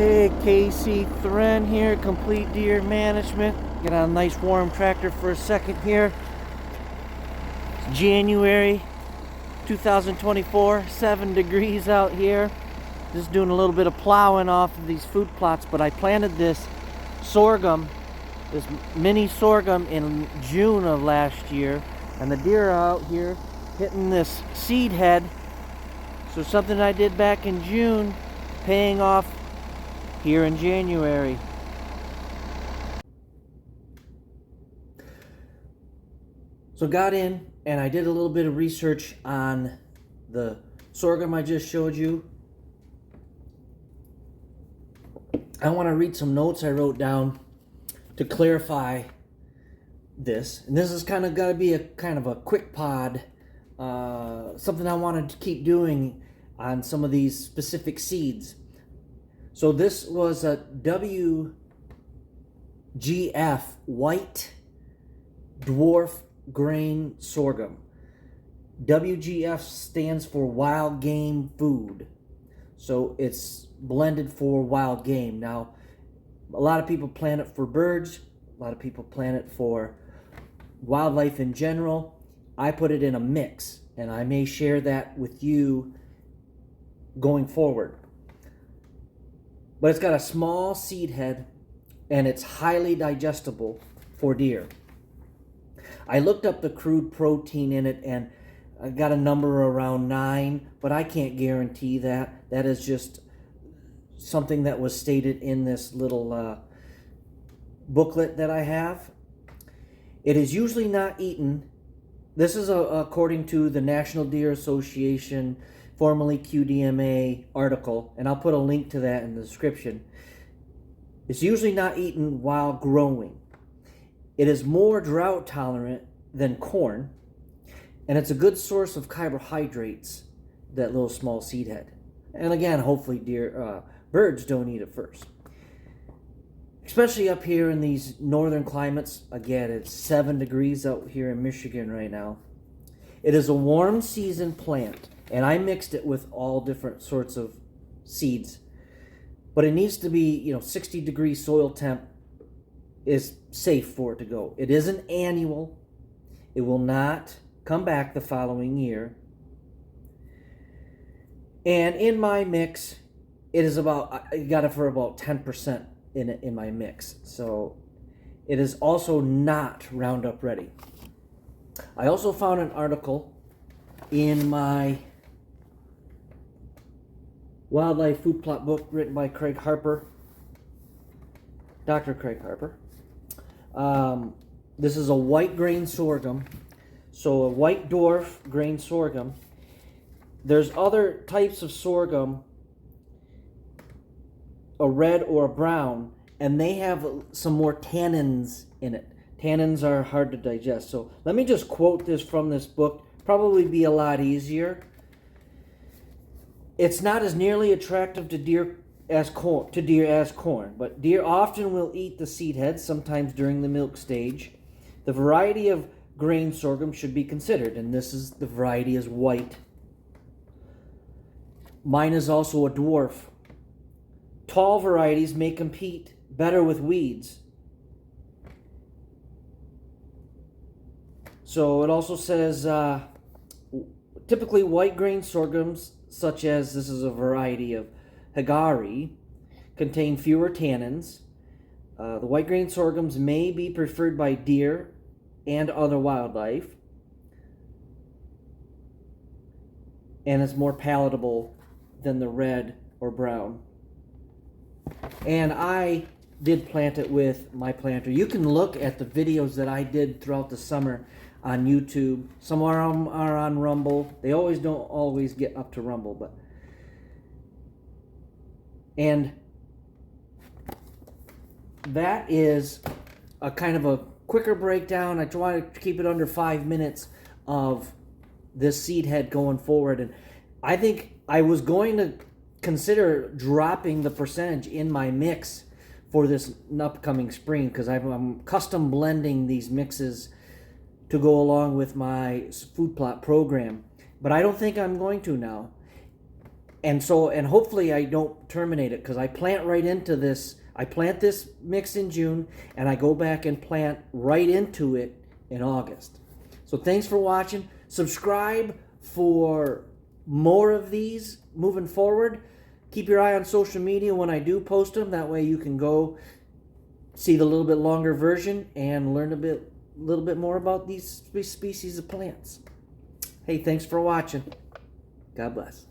Hey, KC Thren here, Complete Deer Management. Get on a nice warm tractor for a second here. It's January 2024, 7 degrees out here. Just doing a little bit of plowing off of these food plots, but I planted this sorghum, this mini sorghum in June of last year, and the deer are out here hitting this seed head. So something I did back in June, paying off here in January. So got in and I did a little bit of research on the sorghum I just showed you. I want to read some notes I wrote down to clarify this. And this is kind of got to be a kind of a quick pod, something I wanted to keep doing on some of these specific seeds. So this was a WGF, white dwarf grain sorghum. WGF stands for wild game food. So it's blended for wild game. Now, a lot of people plant it for birds. A lot of people plant it for wildlife in general. I put it in a mix, and I may share that with you going forward. But it's got a small seed head and it's highly digestible for deer. I looked up the crude protein in it and I got a number around 9, but I can't guarantee that. That is just something that was stated in this little booklet that I have. It is usually not eaten. This is according to the National Deer Association, formerly QDMA article, and I'll put a link to that in the description. It's usually not eaten while growing. It is more drought tolerant than corn, and it's a good source of carbohydrates, that little small seed head. And again, hopefully birds don't eat it first. Especially up here in these northern climates. Again, it's 7 degrees out here in Michigan right now. It is a warm season plant, and I mixed it with all different sorts of seeds. But it needs to be, 60-degree soil temp is safe for it to go. It is an annual. It will not come back the following year. And in my mix, it is I got it for about 10% in my mix. So it is also not Roundup ready. I also found an article in my wildlife food plot book written by Craig Harper, Dr. Craig Harper. This is a white grain sorghum, so a white dwarf grain sorghum. There's other types of sorghum, a red or a brown, and they have some more tannins in it. Tannins are hard to digest. So let me just quote this from this book. Probably be a lot easier. It's not as nearly attractive to deer as corn, but deer often will eat the seed heads, sometimes during the milk stage. The variety of grain sorghum should be considered, and the variety is white. Mine is also a dwarf. Tall varieties may compete better with weeds. So it also says typically white grain sorghums, such as this is a variety of Hagari, contain fewer tannins. The white grain sorghums may be preferred by deer and other wildlife, and it's more palatable than the red or brown. And I did plant it with my planter. You can look at the videos that I did throughout the summer on YouTube. Some are on Rumble. They don't always get up to Rumble, but and that is a kind of a quicker breakdown. I try to keep it under 5 minutes of this seed head going forward, and I think I was going to consider dropping the percentage in my mix for this upcoming spring, because I'm custom blending these mixes to go along with my food plot program. But I don't think I'm going to now. And hopefully I don't terminate it, because I plant right into this. I plant this mix in June, and I go back and plant right into it in August. So thanks for watching. Subscribe for more of these moving forward. Keep your eye on social media when I do post them. That way you can go see the little bit longer version and learn a little bit more about these species of plants. Hey, thanks for watching. God bless.